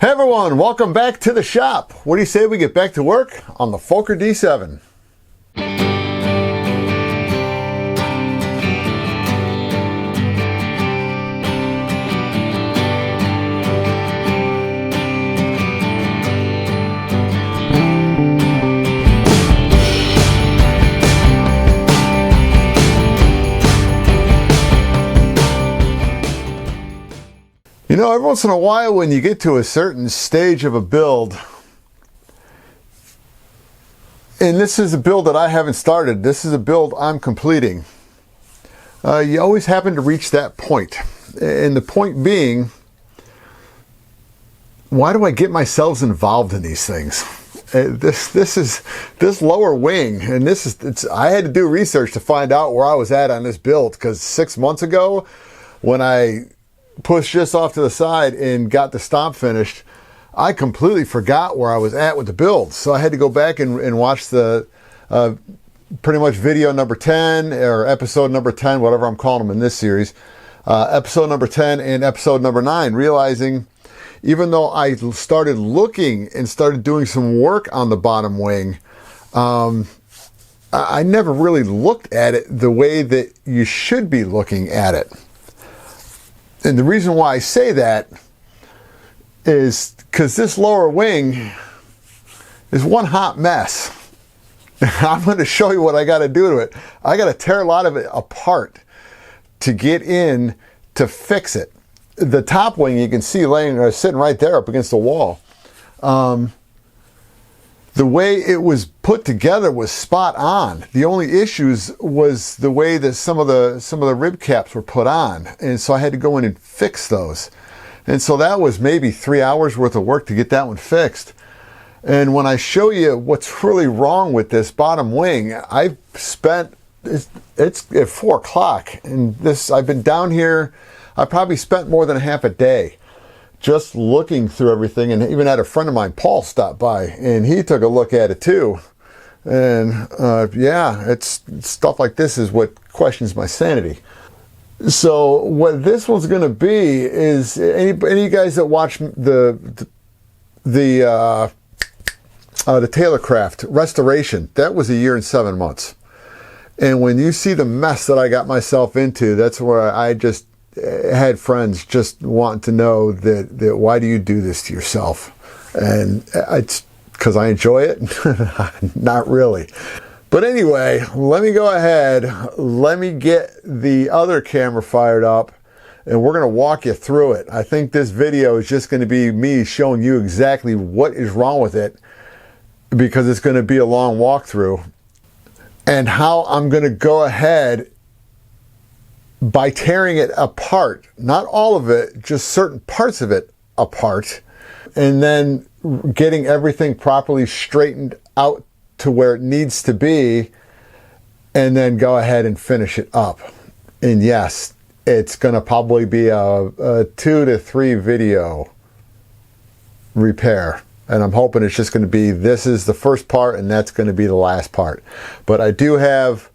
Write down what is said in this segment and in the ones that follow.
Hey everyone, welcome back to the shop. What do you say we get back to work on the Fokker D.VII? You know, every once in a while when you get to a certain stage of a build, and this is a build that I haven't started, this is a build I'm completing, you always happen to reach that point. And the point being, why do I get myself involved in these things? This lower wing, and I had to do research to find out where I was at on this build, because 6 months ago when I pushed this off to the side and got the stomp finished, I completely forgot where I was at with the build. So I had to go back and watch the pretty much video number 10 or episode number 10, whatever I'm calling them in this series, episode number 10 and episode number 9, realizing even though I started looking and started doing some work on the bottom wing, I never really looked at it the way that you should be looking at it. And the reason why I say that is because this lower wing is one hot mess. I'm going to show you what I got to do to it. I got to tear a lot of it apart to get in to fix it. The top wing you can see sitting right there up against the wall. The way it was put together was spot on. The only issues was the way that some of the rib caps were put on, and so I had to go in and fix those. And so that was maybe 3 hours worth of work to get that one fixed. And when I show you what's really wrong with this bottom wing, I've spent, it's at 4 o'clock, and I've been down here. I probably spent more than half a day just looking through everything, and even had a friend of mine, Paul, stop by, and he took a look at it too. And yeah, it's stuff like this is what questions my sanity. So what this one's going to be is any of you guys that watch the Taylorcraft restoration, that was 1 year and 7 months. And when you see the mess that I got myself into, that's where I just had friends just wanting to know that why do you do this to yourself? And it's because I enjoy it? Not really. But anyway, let me go ahead, let me get the other camera fired up, and we're going to walk you through it. I think this video is just going to be me showing you exactly what is wrong with it, because it's going to be a long walkthrough, and how I'm going to go ahead by tearing it apart, not all of it, just certain parts of it apart, and then getting everything properly straightened out to where it needs to be, and then go ahead and finish it up. And yes, it's going to probably be a 2 to 3 video repair. And I'm hoping it's just going to be, this is the first part and that's going to be the last part. But I do have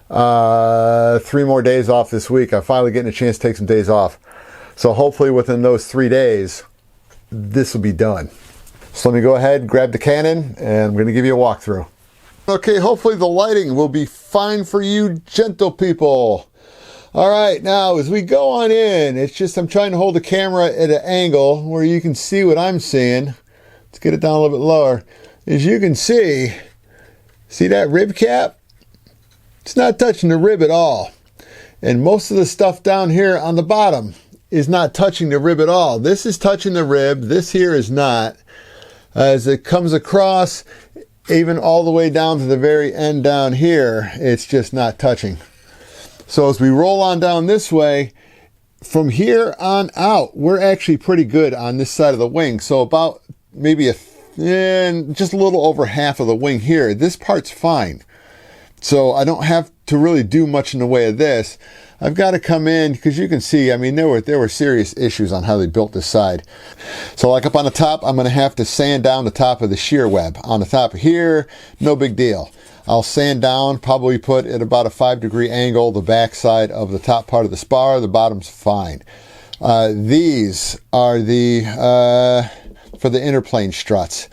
3 more days off this week. I'm finally getting a chance to take some days off. So hopefully within those 3 days, this will be done. So let me go ahead, grab the Canon, and I'm going to give you a walkthrough. Okay, hopefully the lighting will be fine for you gentle people. All right, now as we go on in, it's just I'm trying to hold the camera at an angle where you can see what I'm seeing. Let's get it down a little bit lower. As you can see that rib cap? It's not touching the rib at all. And most of the stuff down here on the bottom is not touching the rib at all. This is touching the rib. This here is not. As it comes across, even all the way down to the very end down here, it's just not touching. So as we roll on down this way, from here on out, we're actually pretty good on this side of the wing. So about maybe just a little over half of the wing here. This part's fine. So I don't have to really do much in the way of this. I've got to come in, because you can see, I mean, there were serious issues on how they built this side. So like up on the top, I'm going to have to sand down the top of the shear web. On the top of here, no big deal. I'll sand down, probably put at about a 5-degree angle the back side of the top part of the spar. The bottom's fine. These are the for the interplane struts.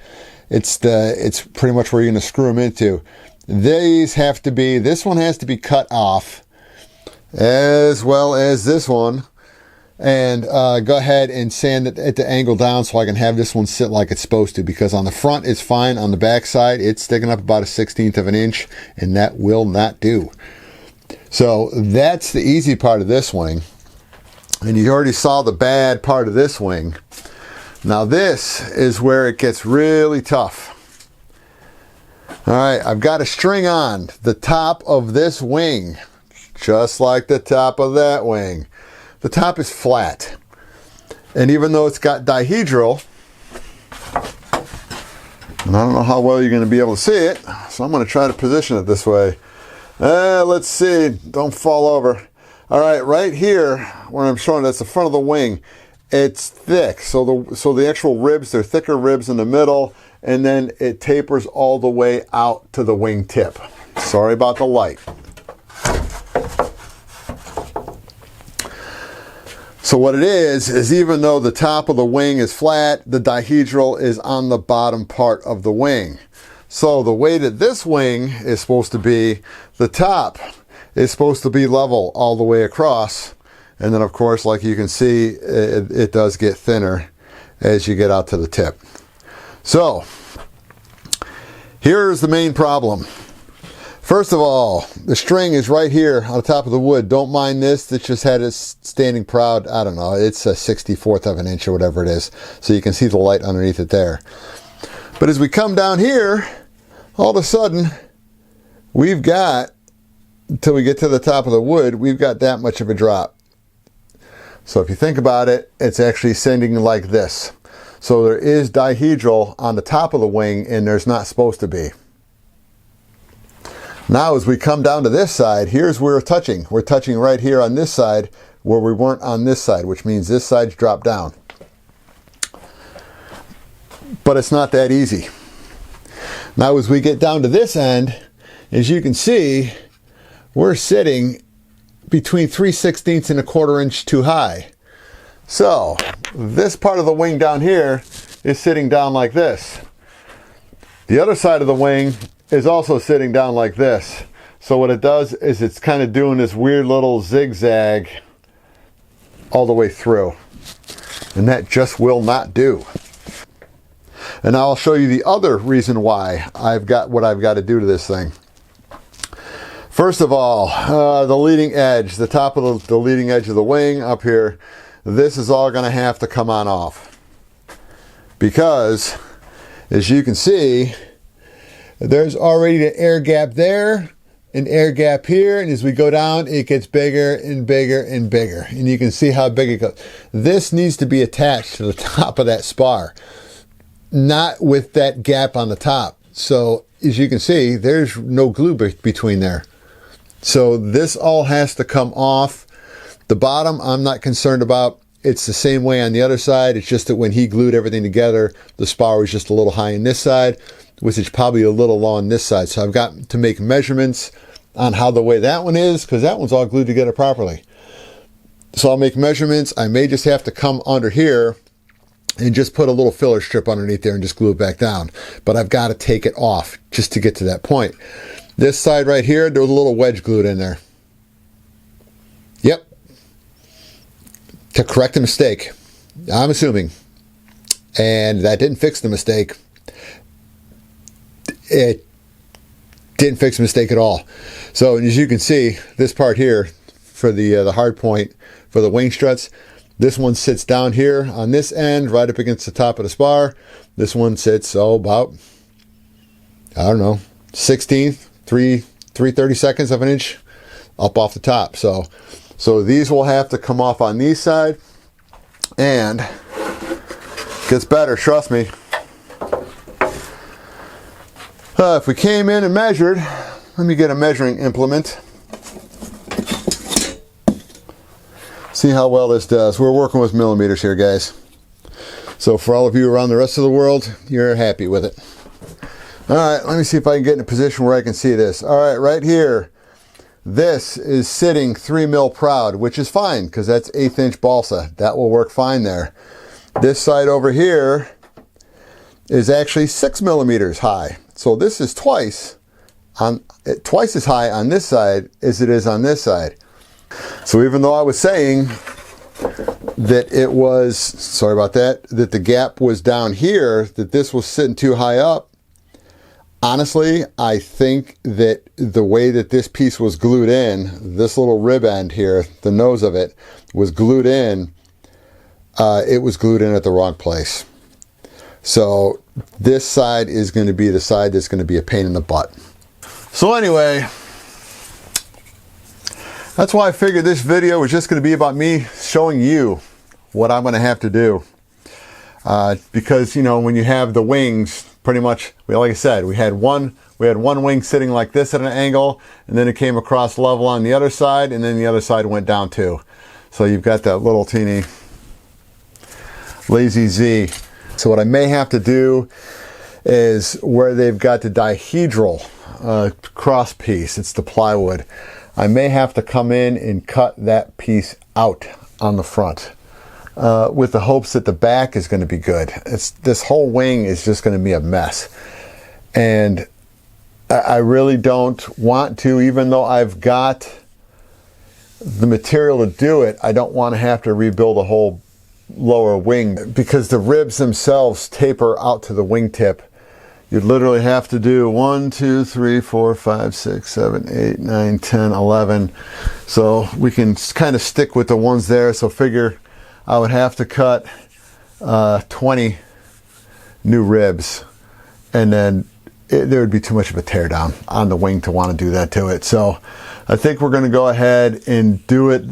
It's pretty much where you're going to screw them into. These have to be, this one has to be cut off, as well as this one. And go ahead and sand it at the angle down so I can have this one sit like it's supposed to, because on the front it's fine, on the back side it's sticking up about 1/16 of an inch, and that will not do. So that's the easy part of this wing, and you already saw the bad part of this wing. Now this is where it gets really tough. All right, I've got a string on the top of this wing, just like the top of that wing. The top is flat, and even though it's got dihedral, and I don't know how well you're going to be able to see it, so I'm going to try to position it this way. Let's see, don't fall over. All right, right here where I'm showing, that's the front of the wing. It's thick, so the actual ribs, they're thicker ribs in the middle, and then it tapers all the way out to the wing tip. Sorry about the light. So what it is even though the top of the wing is flat, the dihedral is on the bottom part of the wing. So the way that this wing is supposed to be, the top is supposed to be level all the way across. And then of course, like you can see, it does get thinner as you get out to the tip. So here's the main problem. First of all, the string is right here on the top of the wood. Don't mind this. It just had it standing proud. I don't know. It's a 1/64 of an inch or whatever it is. So you can see the light underneath it there. But as we come down here, all of a sudden, we've got, until we get to the top of the wood, we've got that much of a drop. So if you think about it, it's actually sending like this. So there is dihedral on the top of the wing, and there's not supposed to be. Now as we come down to this side, here's where we're touching. We're touching right here on this side where we weren't on this side, which means this side's dropped down. But it's not that easy. Now as we get down to this end, as you can see, we're sitting between 3/16 and 1/4 inch too high. So this part of the wing down here is sitting down like this. The other side of the wing is also sitting down like this. So what it does is it's kind of doing this weird little zigzag all the way through. And that just will not do. And now I'll show you the other reason why I've got what I've got to do to this thing. First of all, the leading edge, the top of the leading edge of the wing up here, this is all going to have to come on off. Because, as you can see, there's already an air gap there, an air gap here, and as we go down, it gets bigger and bigger and bigger. And you can see how big it goes. This needs to be attached to the top of that spar, not with that gap on the top. So, as you can see, there's no glue between there. So this all has to come off. The bottom, I'm not concerned about. It's the same way on the other side. It's just that when he glued everything together, the spar was just a little high on this side, which is probably a little low on this side. So I've got to make measurements on how the way that one is, because that one's all glued together properly. So I'll make measurements. I may just have to come under here and just put a little filler strip underneath there and just glue it back down. But I've got to take it off just to get to that point. This side right here, there was a little wedge glued in there. Yep. To correct a mistake, I'm assuming. And that didn't fix the mistake. It didn't fix the mistake at all. So as you can see, this part here for the hard point for the wing struts, this one sits down here on this end, right up against the top of the spar. This one sits, about, I don't know, 16th, 3/32 of an inch up off the top. So these will have to come off on these side, and it gets better, trust me. If we came in and measured, let me get a measuring implement. See how well this does. We're working with millimeters here, guys. So for all of you around the rest of the world, you're happy with it. All right, let me see if I can get in a position where I can see this. All right, right here, this is sitting 3 mil proud, which is fine because that's 1/8 inch balsa. That will work fine there. This side over here is actually 6 millimeters high. So this is twice as high on this side as it is on this side. So even though I was saying that it was, sorry about that, that the gap was down here, that this was sitting too high up, honestly, I think that the way that this piece was glued in, this little rib end here, the nose of it, was glued in, it was glued in at the wrong place. So this side is going to be the side that's going to be a pain in the butt. So anyway, that's why I figured this video was just going to be about me showing you what I'm going to have to do. Because, you know, when you have the wings, pretty much, like I said, we had one wing sitting like this at an angle, and then it came across level on the other side, and then the other side went down too. So you've got that little teeny lazy Z. So what I may have to do is where they've got the dihedral cross piece, it's the plywood, I may have to come in and cut that piece out on the front with the hopes that the back is going to be good. This whole wing is just going to be a mess. And I really don't want to, even though I've got the material to do it, I don't want to have to rebuild a whole lower wing, because the ribs themselves taper out to the wingtip. You'd literally have to do 1, 2, 3, 4, 5, 6, 7, 8, 9, 10, 11. So we can kind of stick with the ones there. So figure I would have to cut 20 new ribs, and then there would be too much of a tear down on the wing to want to do that to it. So I think we're going to go ahead and do it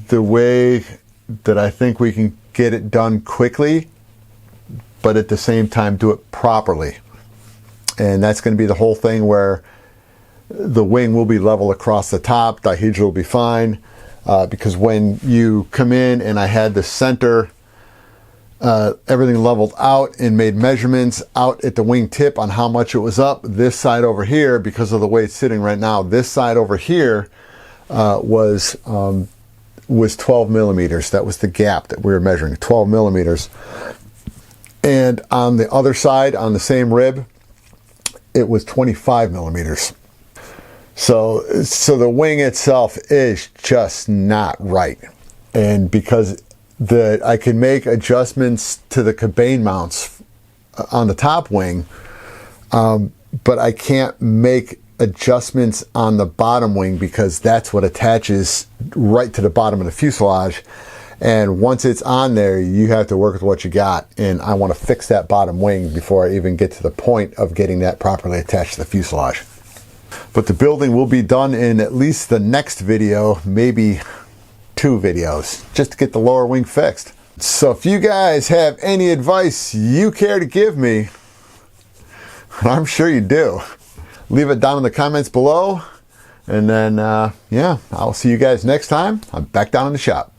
the way that I think we can get it done quickly, but at the same time do it properly. And that's going to be the whole thing, where the wing will be level across the top, dihedral will be fine, because when you come in and I had the center, everything leveled out and made measurements out at the wing tip on how much it was up, this side over here, because of the way it's sitting right now, this side over here was 12 millimeters. That was the gap that we were measuring, 12 millimeters. And on the other side, on the same rib, it was 25 millimeters. So the wing itself is just not right. And because I can make adjustments to the cabane mounts on the top wing, but I can't make adjustments on the bottom wing, because that's what attaches right to the bottom of the fuselage. And once it's on there, you have to work with what you got. And I want to fix that bottom wing before I even get to the point of getting that properly attached to the fuselage. But the building will be done in at least the next video, maybe 2 videos, just to get the lower wing fixed. So if you guys have any advice you care to give me, I'm sure you do, leave it down in the comments below. And then, yeah, I'll see you guys next time. I'm back down in the shop.